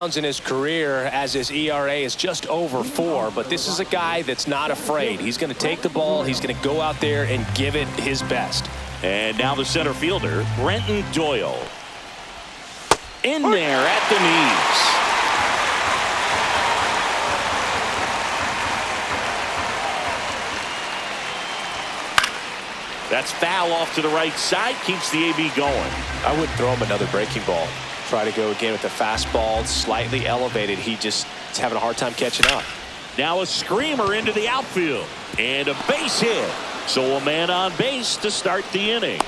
in his career, as his ERA is just over 4, but this is a guy that's not afraid. He's going to take the ball, he's going to go out there and give it his best. And now the center fielder, Brenton Doyle. In there at the knees. That's foul off to the right side, keeps the AB going. I would throw him another breaking ball. Try to go again with the fastball, slightly elevated. He just is having a hard time catching up. Now a screamer into the outfield. And a base hit. So a man on base to start the inning.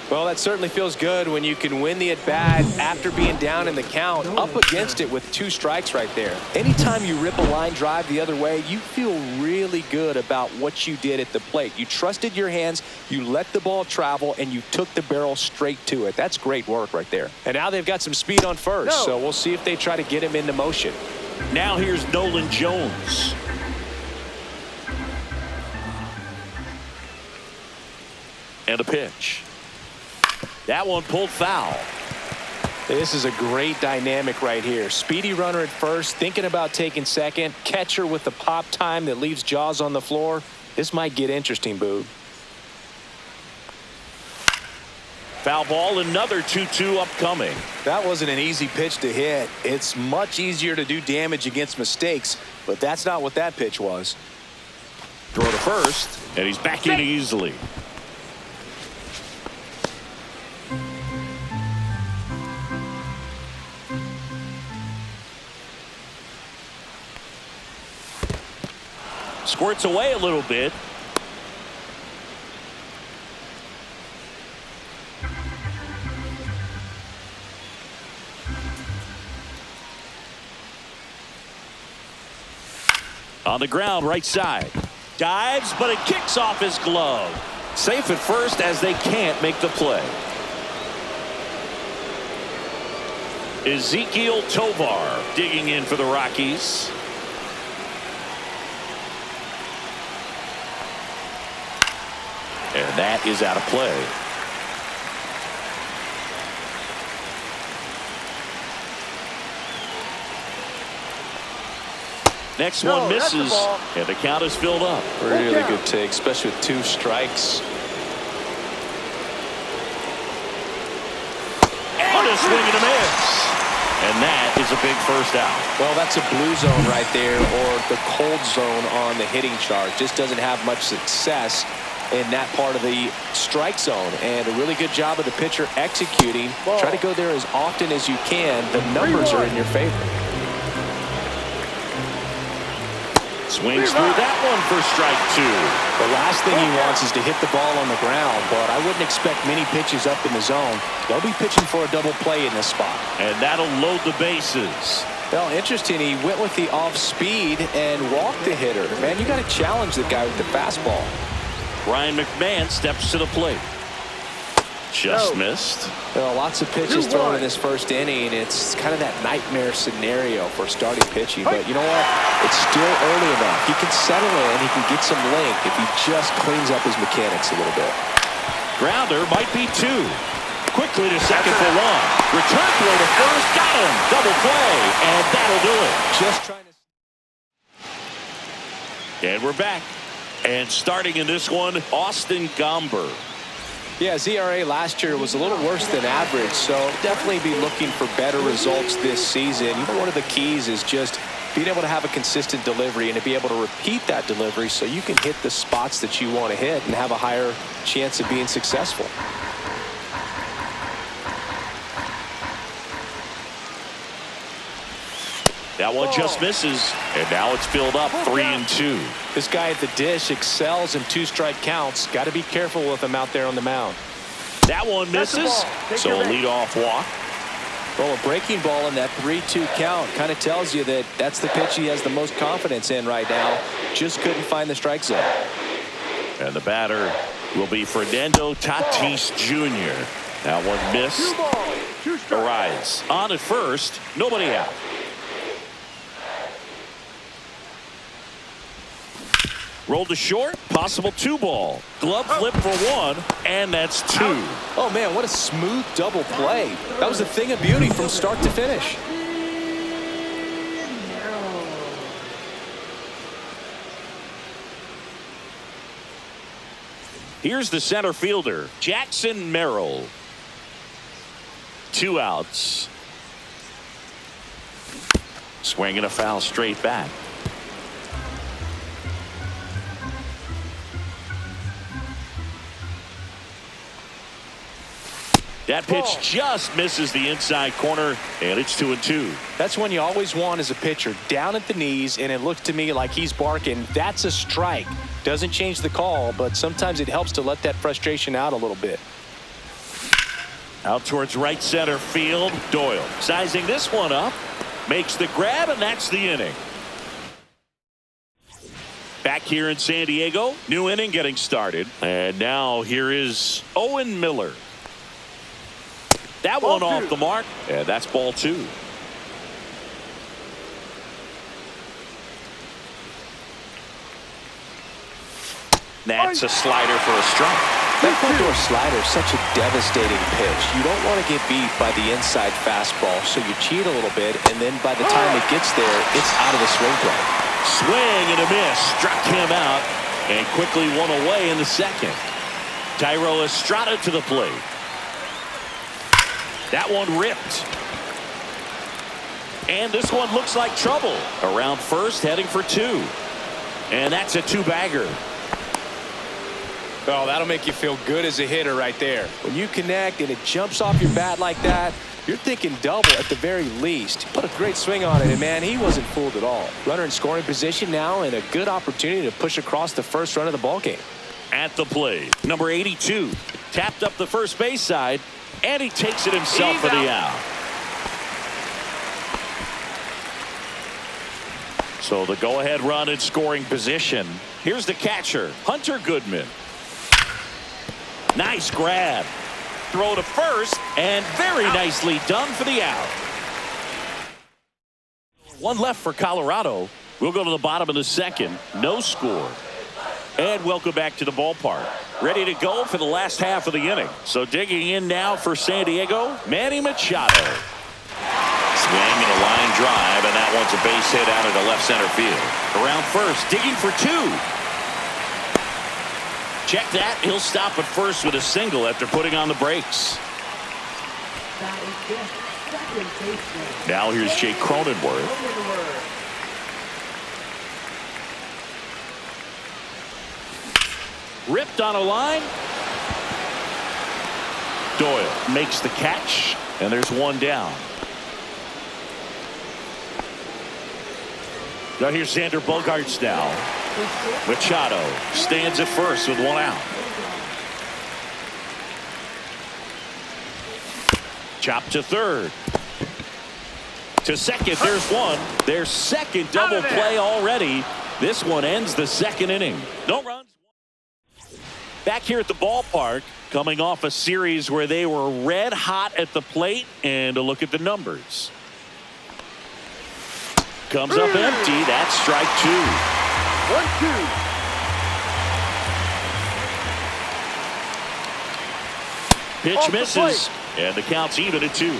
Well, that certainly feels good when you can win the at-bat after being down in the count, up against it with 2 strikes right there. Anytime you rip a line drive the other way, you feel really good about what you did at the plate. You trusted your hands, you let the ball travel, and you took the barrel straight to it. That's great work right there. And now they've got some speed on first, so we'll see if they try to get him into motion. Now here's Nolan Jones. And a pitch. That one pulled foul. This is a great dynamic right here. Speedy runner at first, thinking about taking second. Catcher with the pop time that leaves Jaws on the floor. This might get interesting, Boog. Foul ball, another 2-2 upcoming. That wasn't an easy pitch to hit. It's much easier to do damage against mistakes, but that's not what that pitch was. Throw to first, and he's back in easily. Squirts away a little bit. On the ground, right side. Dives, but it kicks off his glove. Safe at first as they can't make the play. Ezekiel Tovar digging in for the Rockies. And that is out of play. Next one misses, and the count is filled up. Really good take, especially with 2 strikes. And a swing and a miss. And that is a big first out. Well, that's a blue zone right there, or the cold zone on the hitting chart. Just doesn't have much success in that part of the strike zone, and a really good job of the pitcher executing. Try to go there as often as you can. The numbers are in your favor. Swings through that one for strike 2. The last thing he wants is to hit the ball on the ground, but I wouldn't expect many pitches up in the zone. They'll be pitching for a double play in this spot. And that'll load the bases. Well, interesting. He went with the off speed and walked the hitter. Man, you got to challenge the guy with the fastball. Ryan McMahon steps to the plate. Just missed. Well, lots of pitches thrown in this first inning. It's kind of that nightmare scenario for starting pitching. But you know what? It's still early enough. He can settle in. He can get some length if he just cleans up his mechanics a little bit. Grounder might be 2. Quickly to second for 1. Return throw to first. Got him. Double play. And that'll do it. Just trying to. And we're back. And starting in this one, Austin Gomber. Yeah, his ERA last year was a little worse than average, so definitely be looking for better results this season. You know, one of the keys is just being able to have a consistent delivery and to be able to repeat that delivery so you can hit the spots that you want to hit and have a higher chance of being successful. That one just misses, and now it's filled up 3-2. This guy at the dish excels in 2-strike counts. Got to be careful with him out there on the mound. That one misses, so a leadoff walk. Well, a breaking ball in that 3-2 count kind of tells you that that's the pitch he has the most confidence in right now. Just couldn't find the strike zone. And the batter will be Fernando Tatis Jr. That one missed. Arise on at first, nobody out. Rolled to short, possible 2-ball. Glove flip for 1, and that's 2. Oh, man, what a smooth double play. That was a thing of beauty from start to finish. Here's the center fielder, Jackson Merrill. 2 outs. Swinging a foul straight back. That pitch just misses the inside corner, and it's 2-2. That's one you always want as a pitcher, down at the knees, and it looks to me like he's barking, that's a strike. Doesn't change the call, but sometimes it helps to let that frustration out a little bit. Out towards right center field, Doyle sizing this one up, makes the grab, and that's the inning. Back here in San Diego, new inning getting started, and now here is Owen Miller. That one off the mark, and that's ball 2. That's a slider for a strike. That front-door slider is such a devastating pitch. You don't want to get beat by the inside fastball, so you cheat a little bit, and then by the time it gets there, it's out of the swing play. Swing and a miss. Struck him out, and quickly one away in the second. Thairo Estrada to the plate. That one ripped. And this one looks like trouble. Around first, heading for 2. And that's a 2-bagger. Oh, that'll make you feel good as a hitter right there. When you connect and it jumps off your bat like that, you're thinking double at the very least. Put a great swing on it, and man, he wasn't fooled at all. Runner in scoring position now, and a good opportunity to push across the first run of the ballgame. At the plate, number 82 tapped up the first base side, and he takes it himself for the out. So the go-ahead run in scoring position. Here's the catcher, Hunter Goodman. Nice grab. Throw to first, and very nicely done for the out. One left for Colorado. We'll go to the bottom of the second. No score. And welcome back to the ballpark. Ready to go for the last half of the inning. So digging in now for San Diego, Manny Machado. Swing and a line drive, and that one's a base hit out into left center field. Around first, digging for 2. Check that. He'll stop at first with a single after putting on the brakes. Now here's Jake Cronenworth. Ripped on a line. Doyle makes the catch, and there's one down. Now here's Xander Bogaerts now. Machado stands at first with 1 out. Chop to third. To second, there's one. Their second double play already. This one ends the second inning. No runs. Back here at the ballpark, coming off a series where they were red hot at the plate, and a look at the numbers. Comes up empty. That's strike 2. 1-2. Pitch misses, and the count's even at 2.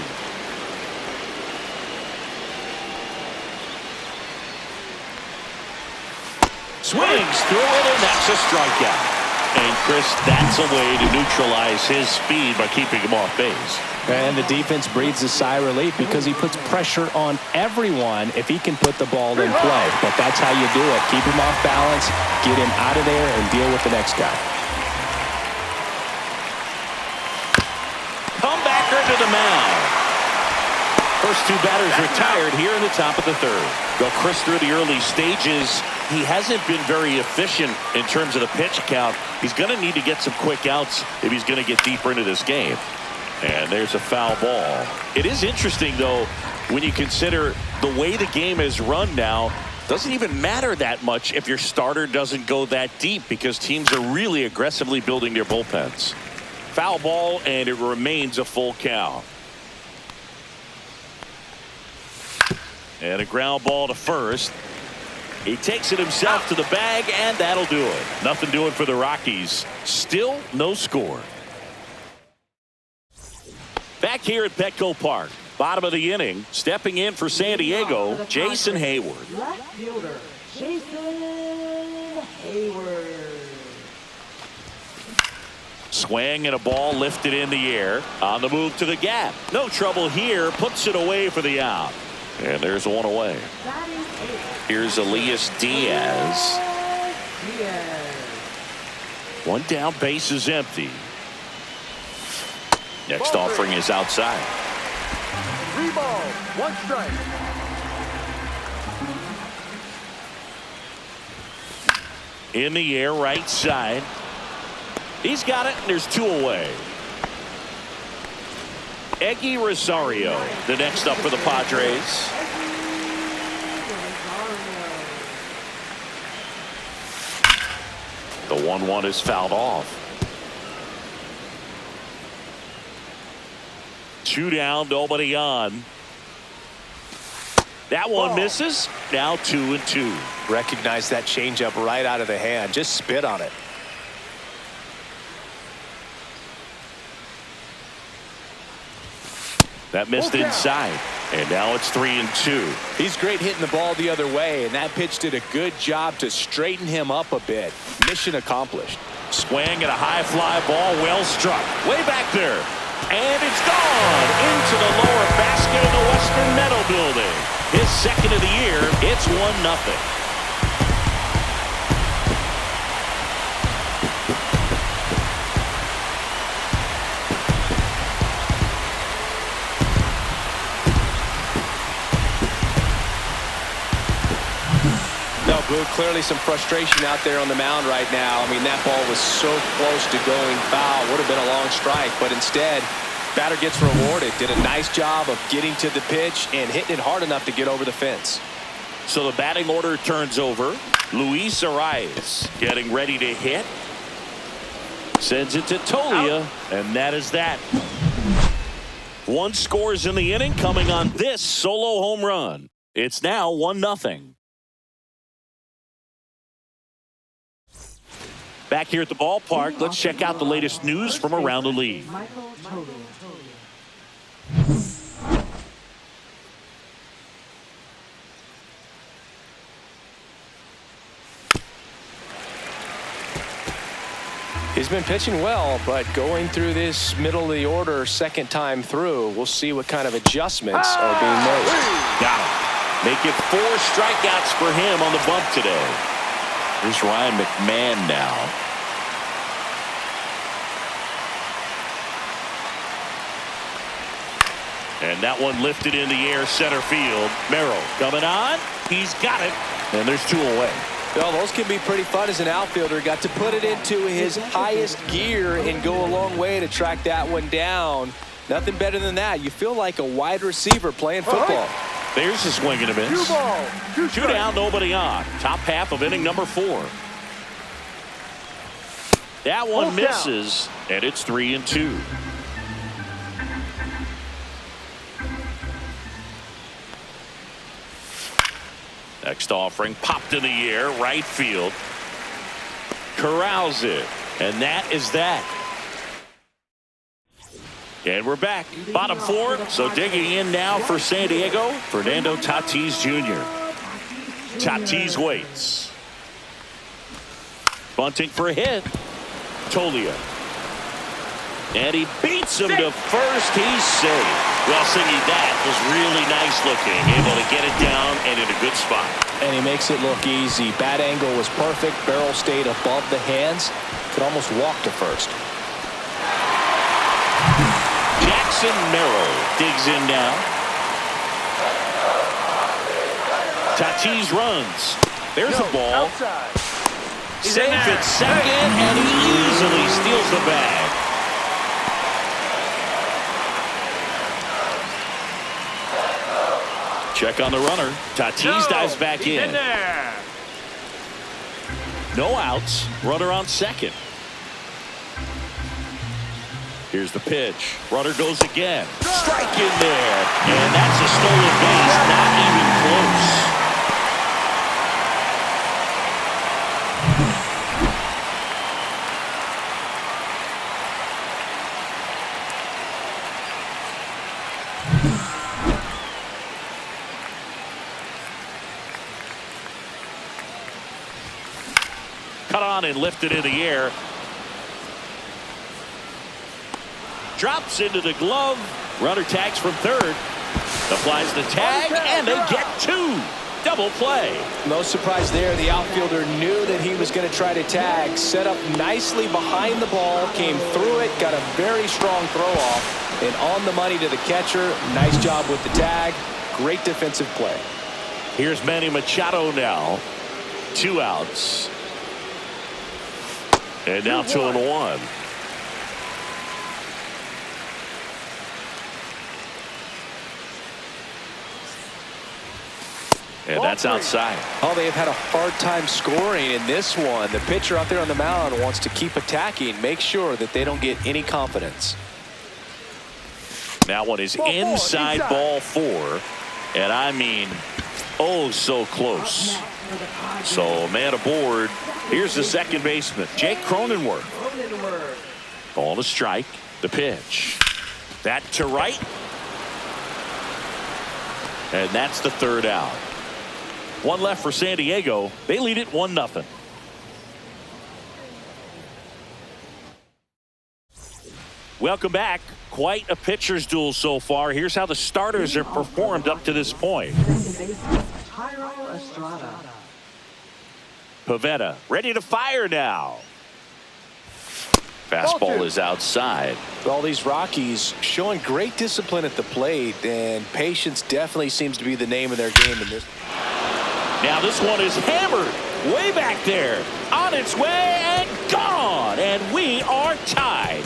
Swings through it, and that's a strikeout. And Chris, that's a way to neutralize his speed by keeping him off base. And the defense breathes a sigh of relief because he puts pressure on everyone if he can put the ball in play. But that's how you do it. Keep him off balance, get him out of there, and deal with the next guy. Comebacker to the mound. First 2 batters retired here in the top of the third. Well, Chris, through the early stages, he hasn't been very efficient in terms of the pitch count. He's going to need to get some quick outs if he's going to get deeper into this game. And there's a foul ball. It is interesting, though, when you consider the way the game is run now. Doesn't even matter that much if your starter doesn't go that deep, because teams are really aggressively building their bullpens. Foul ball, and it remains a full count. And a ground ball to first. He takes it himself to the bag, and that'll do it. Nothing doing for the Rockies. Still no score. Back here at Petco Park, bottom of the inning, stepping in for San Diego, Jason Hayward. Left fielder, Jason Hayward. Swing and a ball lifted in the air. On the move to the gap. No trouble here. Puts it away for the out. And there's one away. Here's Elias Diaz. One down, base is empty. Next offering is outside. 3 balls, 1 strike. In the air, right side. He's got it, and there's 2 away. Eggy Rosario, the next up for the Padres. The 1-1 is fouled off. 2 down, nobody on. That one misses. Now 2-2. Recognize that changeup right out of the hand. Just spit on it. That missed inside. And now it's 3-2. He's great hitting the ball the other way, and that pitch did a good job to straighten him up a bit. Mission accomplished. Swing and a high fly ball, well struck. Way back there. And it's gone into the lower basket of the Western Meadow Building. His second of the year. It's 1-0. Boog, clearly some frustration out there on the mound right now. I mean, that ball was so close to going foul. Would have been a long strike, but instead, batter gets rewarded. Did a nice job of getting to the pitch and hitting it hard enough to get over the fence. So the batting order turns over. Luis Arias getting ready to hit. Sends it to Tolia, and that is that. 1 scores in the inning coming on this solo home run. It's now 1-0. Back here at the ballpark, let's check out the latest news from around the league. He's been pitching well, but going through this middle of the order second time through, we'll see what kind of adjustments are being made. Got him. Make it 4 strikeouts for him on the bump today. Here's Ryan McMahon now. And that one lifted in the air, center field. Merrill coming on. He's got it. And there's 2 away. Well, those can be pretty fun as an outfielder. Got to put it into his highest gear and go a long way to track that one down. Nothing better than that. You feel like a wide receiver playing football. There's a swing and a miss. 2 balls, 2 2 down, nobody on. Top half of inning number 4. That one misses, and it's 3-2. Next offering popped in the air, right field. Corrals it, and that is that. And we're back. Bottom 4. So digging in now for San Diego, Fernando Tatis Jr. Tatis waits. Bunting for a hit. Tolia. And he beats him to first. He's safe. Well, Singy, that was really nice looking. Able to get it down and in a good spot. And he makes it look easy. Bat angle was perfect. Barrel stayed above the hands. Could almost walk to first. Jackson Merrill digs in now. Tatis runs. There's a ball. Safe at second, and he easily steals the bag. Check on the runner. Tatis dives back in. No outs. Runner on second. Here's the pitch. Runner goes again. Strike in there. And that's a stolen base. Not even close. cut on and lifted in the air. Drops into the glove. Runner tags from third. Applies the tag, and they get two. Double play. No surprise there. The outfielder knew that he was going to try to tag. Set up nicely behind the ball. Came through it. Got a very strong throw off. And on the money to the catcher. Nice job with the tag. Great defensive play. Here's Manny Machado now. 2 outs. And now 2-1. And that's outside. Oh, they have had a hard time scoring in this one. The pitcher out there on the mound wants to keep attacking. Make sure that they don't get any confidence. That one is inside ball 4. And I mean, oh, so close. So, man aboard. Here's the second baseman, Jake Cronenworth. Ball to strike. The pitch. That to right. And that's the 3rd out. 1 left for San Diego. They lead it 1-0. Welcome back. Quite a pitcher's duel so far. Here's how the starters have performed up to this point. Pivetta ready to fire now. Fastball is outside. All these Rockies showing great discipline at the plate, and patience definitely seems to be the name of their game in this. Now this one is hammered way back there. On its way and gone. And we are tied.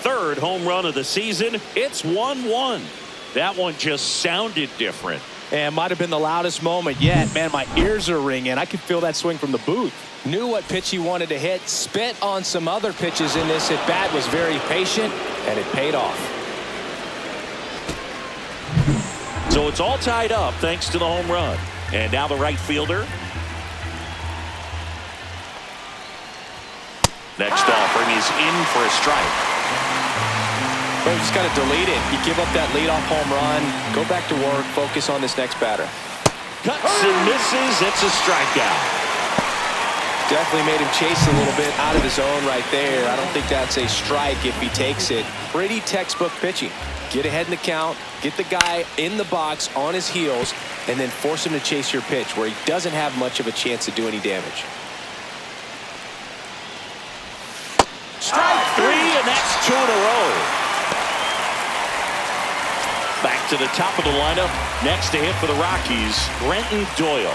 3rd home run of the season. It's 1-1. That one just sounded different. And might have been the loudest moment yet. Man, my ears are ringing. I could feel that swing from the booth. Knew what pitch he wanted to hit. Spent on some other pitches in this at bat. Was very patient, and it paid off. So it's all tied up thanks to the home run. And now the right fielder. Next offering is in for a strike. But you just got to delete it. You give up that leadoff home run. Go back to work. Focus on this next batter. Cuts and misses. It's a strikeout. Definitely made him chase a little bit out of his zone right there. I don't think that's a strike if he takes it. Pretty textbook pitching. Get ahead in the count. Get the guy in the box on his heels. And then force him to chase your pitch where he doesn't have much of a chance to do any damage. Strike 3, and that's 2 in a row. Back to the top of the lineup. Next to hit for the Rockies, Brenton Doyle.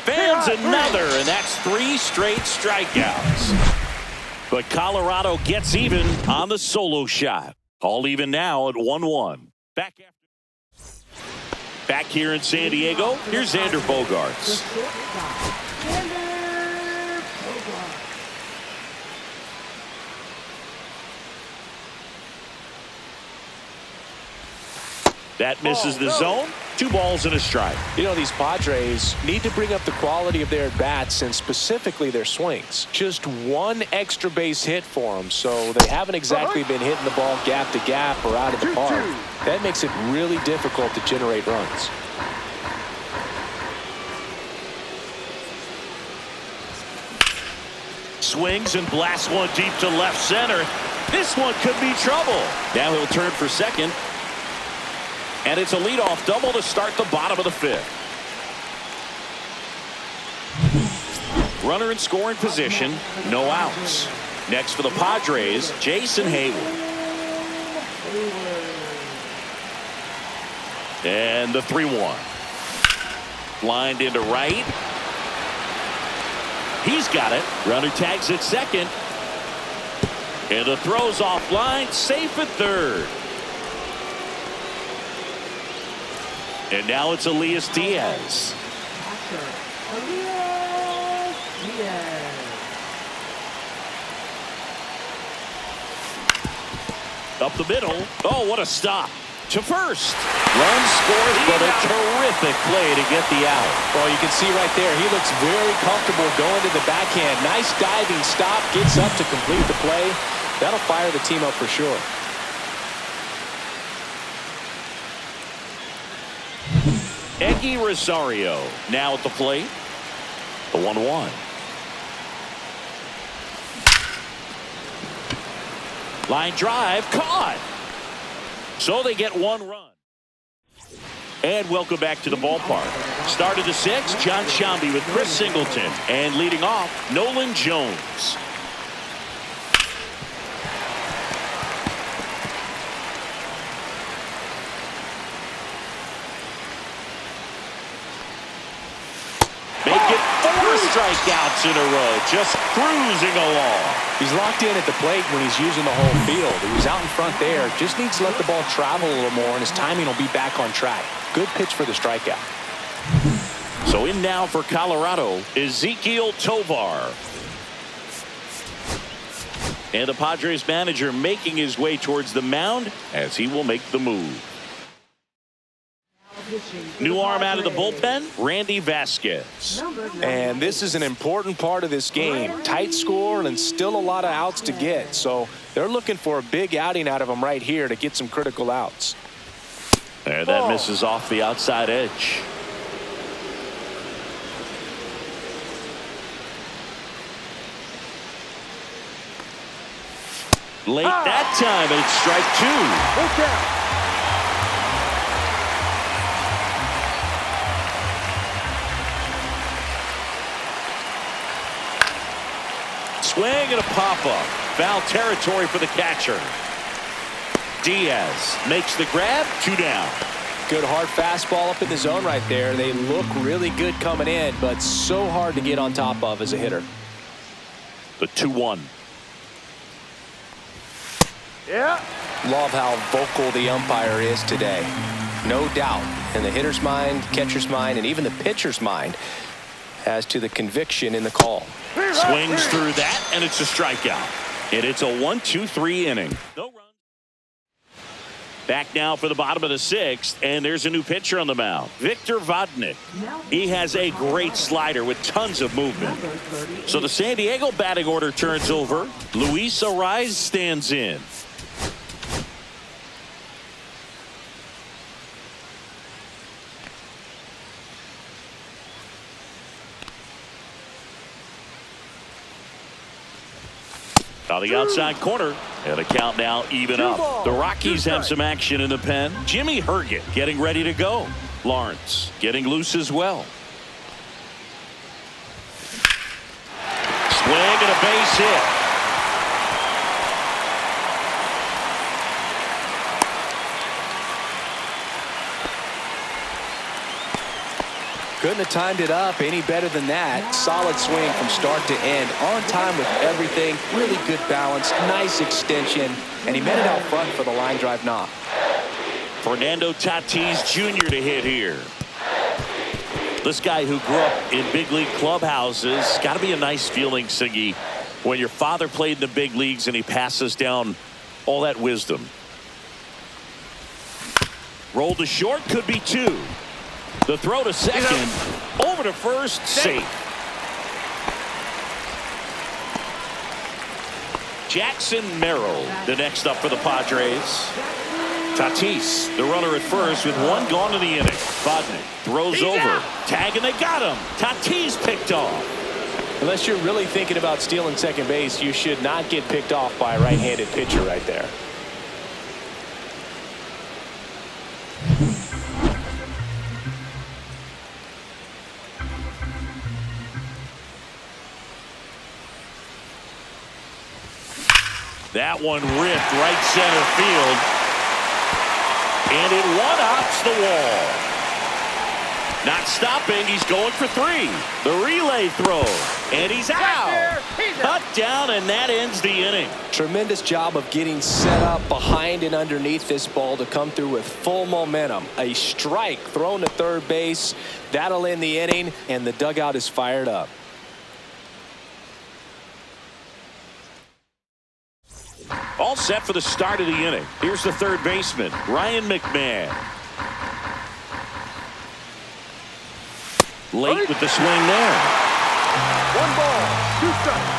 Fans another, and that's 3 straight strikeouts. But Colorado gets even on the solo shot. All even now at 1-1. Back here in San Diego, here's Xander Bogaerts. That misses the zone. 2 balls and a strike. You know, these Padres need to bring up the quality of their at-bats and specifically their swings. Just 1 extra base hit for them, so they haven't exactly been hitting the ball gap to gap or out of the park. That makes it really difficult to generate runs. Swings and blasts one deep to left center. This one could be trouble. Now he'll turn for second. And it's a leadoff double to start the bottom of the 5th. Runner in scoring position, no outs. Next for the Padres, Jason Hayward. And the 3-1. Lined into right. He's got it. Runner tags at second. And the throw's offline, safe at third. And now it's Elias Diaz. Up the middle. Oh, what a stop. To first. Run scores, but a terrific play to get the out. Well, you can see right there, he looks very comfortable going to the backhand. Nice diving stop, gets up to complete the play. That'll fire the team up for sure. Eggy Rosario now at the plate. The 1-1. Line drive caught. So they get 1 run. And welcome back to the ballpark. Started the 6th, John Shambi with Chris Singleton. And leading off, Nolan Jones. Make it 4 strikeouts in a row, just cruising along. He's locked in at the plate when he's using the whole field. He was out in front there, just needs to let the ball travel a little more, and his timing will be back on track. Good pitch for the strikeout. So in now for Colorado, Ezequiel Tovar. And the Padres manager making his way towards the mound as he will make the move. New arm out of the bullpen, Randy Vasquez. And this is an important part of this game. Tight score and still a lot of outs to get. So they're looking for a big outing out of him right here to get some critical outs. And that misses off the outside edge. Late that time, and it's strike 2. Okay. Swing and a pop-up. Foul territory for the catcher. Diaz makes the grab. 2 down. Good hard fastball up in the zone right there. They look really good coming in, but so hard to get on top of as a hitter. The 2-1. Yeah. Love how vocal the umpire is today. No doubt in the hitter's mind, catcher's mind, and even the pitcher's mind as to the conviction in the call. Swings through that, and it's a strikeout. And it's a 1-2-3 inning. No run. Back now for the bottom of the 6th, and there's a new pitcher on the mound, Victor Vodnik. He has a great slider with tons of movement. So the San Diego batting order turns over. Luis Arraez stands in. On the outside corner, and the count now even up. The Rockies have some action in the pen. Jimmy Herget getting ready to go. Lawrence getting loose as well. Swing and a base hit. Couldn't have timed it up any better than that. Solid swing from start to end. On time with everything. Really good balance. Nice extension. And he met it out front for the line drive knock. Fernando Tatis Jr. to hit here. This guy who grew up in big league clubhouses. Got to be a nice feeling, Siggy, when your father played in the big leagues and he passes down all that wisdom. Roll to short, could be 2. The throw to second, over to first, safe. Jackson Merrill, the next up for the Padres. Tatis, the runner at first with 1 gone in the inning. Vodnik throws over. Tag, and they got him. Tatis picked off. Unless you're really thinking about stealing second base, you should not get picked off by a right-handed pitcher right there. That one ripped right center field. And it one-hops the wall. Not stopping. He's going for 3. The relay throw. And he's out. Cut down, and that ends the inning. Tremendous job of getting set up behind and underneath this ball to come through with full momentum. A strike thrown to third base. That'll end the inning, and the dugout is fired up. All set for the start of the inning. Here's the third baseman, Ryan McMahon. Late with the swing there. 1 ball, 2 strikes.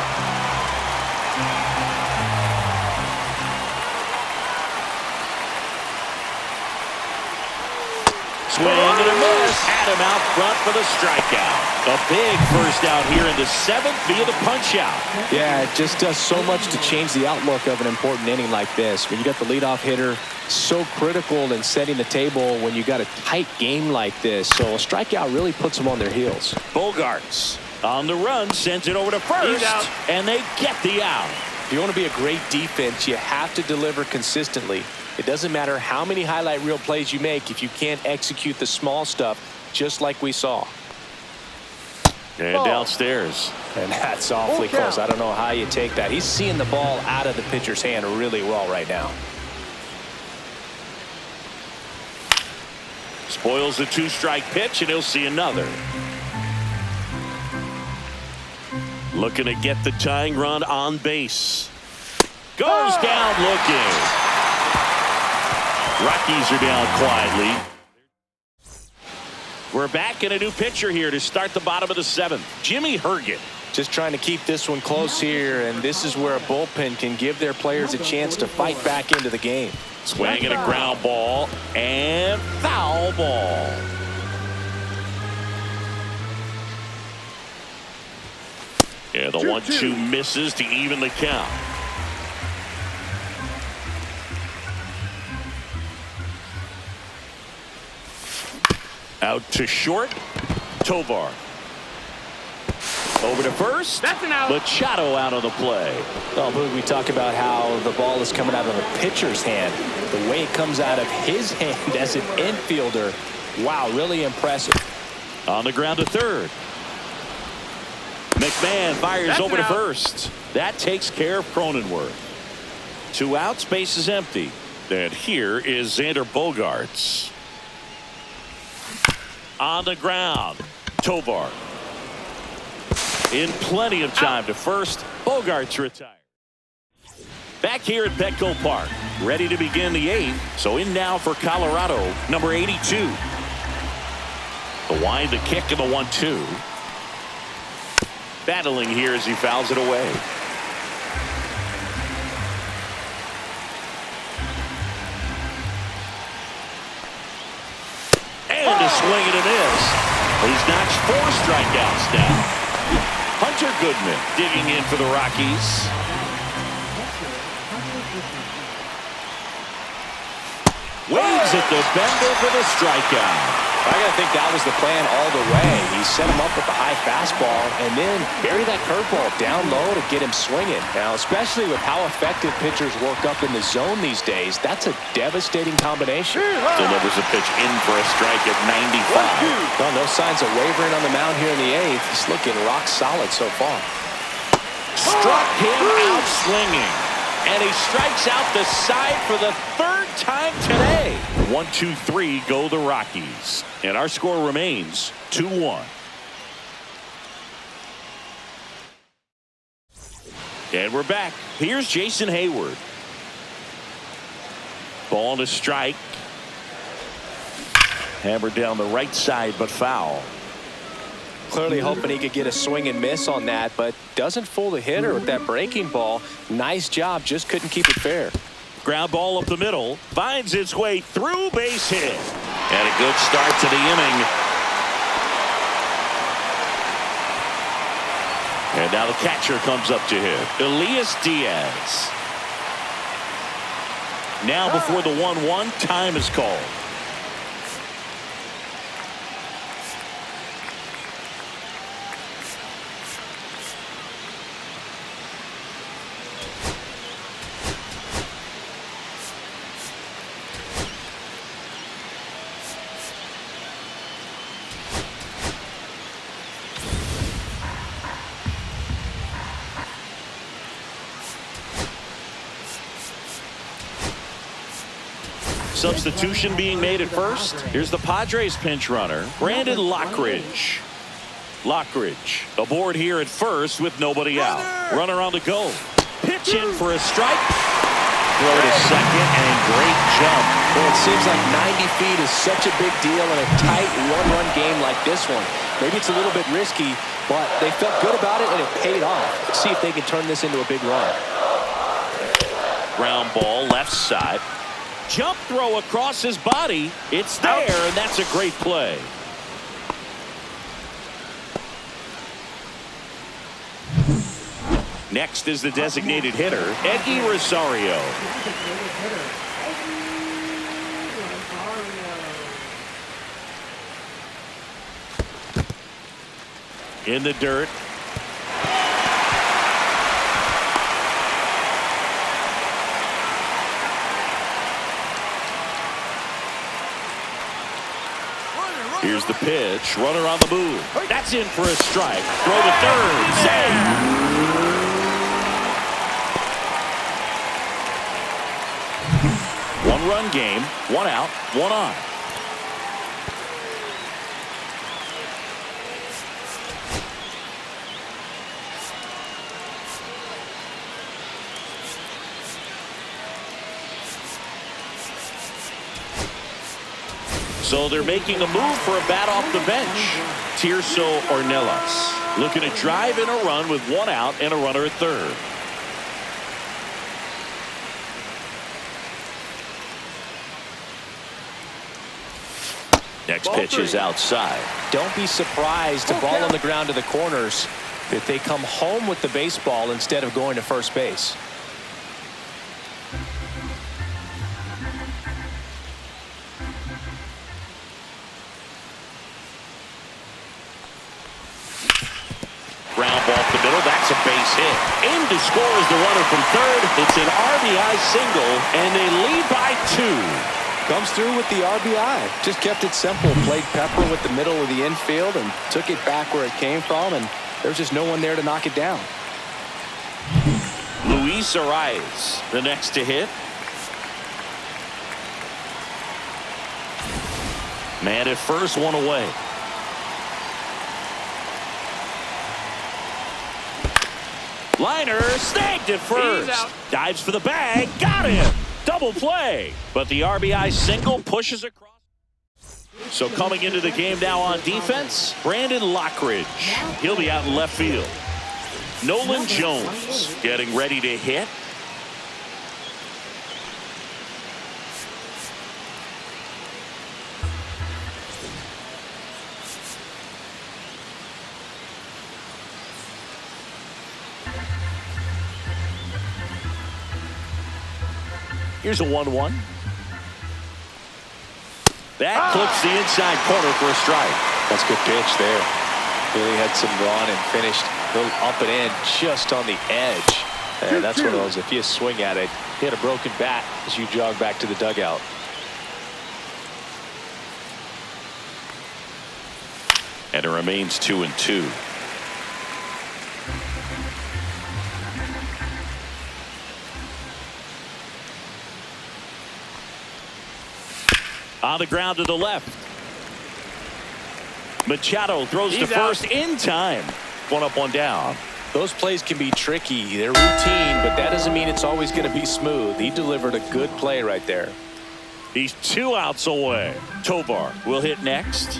Swing and a miss. Had him out front for the strikeout. A big first out here in the 7th via the punch out. Yeah, it just does so much to change the outlook of an important inning like this. When you got the leadoff hitter, so critical in setting the table when you got a tight game like this. So a strikeout really puts them on their heels. Bogarts on the run, sends it over to first, and they get the out. If you want to be a great defense, you have to deliver consistently. It doesn't matter how many highlight reel plays you make if you can't execute the small stuff, just like we saw. And downstairs. And that's awfully close. I don't know how you take that. He's seeing the ball out of the pitcher's hand really well right now. Spoils the 2-strike pitch, and he'll see another. Looking to get the tying run on base. Goes down looking. Rockies are down quietly. We're back in a new pitcher here to start the bottom of the 7th. Jimmy Herget. Just trying to keep this one close here, and this is where a bullpen can give their players a chance to fight back into the game. Swing and a ground ball, and foul ball. Yeah, the 1-2 misses to even the count. Out to short. Tovar. Over to first. That's an out. Machado out of the play. Well, Boog, we talk about how the ball is coming out of the pitcher's hand. The way it comes out of his hand as an infielder. Wow, really impressive. On the ground to third. McMahon fires over to first. That takes care of Cronenworth. 2 outs, base is empty. And here is Xander Bogaerts. On the ground. Tovar. In plenty of time to first. Bogaerts retired. Back here at Petco Park. Ready to begin the 8th. So in now for Colorado, number 82. The wind, the kick, and the 1-2. Battling here as he fouls it away. And a swing and a miss. He's notched 4 strikeouts now. Hunter Goodman digging in for the Rockies. Waves at the bender for the strikeout. I gotta think that was the plan all the way. He set him up with the high fastball and then bury that curveball down low to get him swinging. Now, especially with how effective pitchers work up in the zone these days, that's a devastating combination. Delivers a pitch in for a strike at 95. Well, no signs of wavering on the mound here in the 8th. He's looking rock solid so far. Struck him out swinging. And he strikes out the side for the 3rd time today. 1-2-3 go the Rockies. And our score remains 2-1. And we're back. Here's Jason Hayward. Ball to strike. Hammered down the right side, but foul. Clearly hoping he could get a swing and miss on that, but doesn't fool the hitter with that breaking ball. Nice job, just couldn't keep it fair. Ground ball up the middle, finds its way through, base hit. And a good start to the inning. And now the catcher comes up to him, Elias Diaz. Now before the 1-1, time is called. Substitution being made at first. Here's the Padres pinch runner, Brandon Lockridge. Lockridge aboard here at first with nobody out. Runner on the go. Pitch in for a strike. Throw to second and great jump. Well, it seems like 90 feet is such a big deal in a tight one-run game like this one. Maybe it's a little bit risky, but they felt good about it and it paid off. Let's see if they can turn this into a big run. Ground ball left side. Jump throw across his body. It's there, and that's a great play. Next is the designated hitter, Eddie Rosario. In the dirt. Here's the pitch. Runner on the move. That's in for a strike. Throw to third. Save. One-run game. One out. One on. So they're making a move for a bat off the bench. Tirso Ornelas looking to drive in a run with one out and a runner at third. Next pitch is outside. Don't be surprised to ball on the ground to the corners that they come home with the baseball instead of going to first base. Ground ball up the middle. That's a base hit. In to score is the runner from third. It's an RBI single, and they lead by 2. Comes through with the RBI. Just kept it simple. Played Pepper with the middle of the infield and took it back where it came from, and there's just no one there to knock it down. Luis Arias, the next to hit. Man at first, one away. Liner snagged at first. Dives for the bag. Got him. Double play. But the RBI single pushes across. So coming into the game now on defense, Brandon Lockridge. He'll be out in left field. Nolan Jones getting ready to hit. Here's a 1-1. That clips the inside corner for a strike. That's a good pitch there. Really had some run and finished a little up and in just on the edge. And that's one of those, if you swing at it, hit a broken bat as you jog back to the dugout. And it remains 2-2. On the ground to the left. Machado throws to first in time. One up, one down. Those plays can be tricky. They're routine, but that doesn't mean it's always going to be smooth. He delivered a good play right there. He's 2 outs away. Tovar will hit next.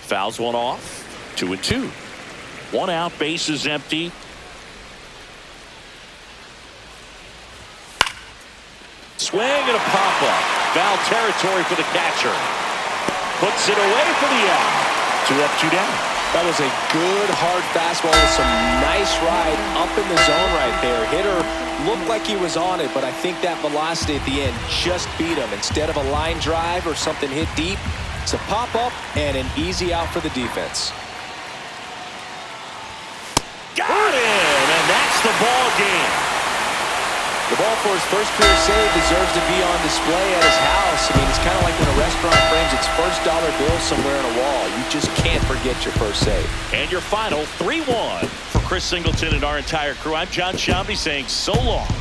Fouls one off. 2-2. 1 out, bases empty. Swing and a pop-up. Foul territory for the catcher. Puts it away for the out. 2 up, 2 down. That was a good hard fastball with some nice ride up in the zone right there. Hitter looked like he was on it, but I think that velocity at the end just beat him. Instead of a line drive or something hit deep, it's a pop-up and an easy out for the defense. Got him, and that's the ball game. The ball for his first career save deserves to be on display at his house. I mean, it's kind of like when a restaurant frames its first dollar bill somewhere on a wall. You just can't forget your first save. And your final 3-1 for Chris Singleton and our entire crew. I'm John Shambi saying so long.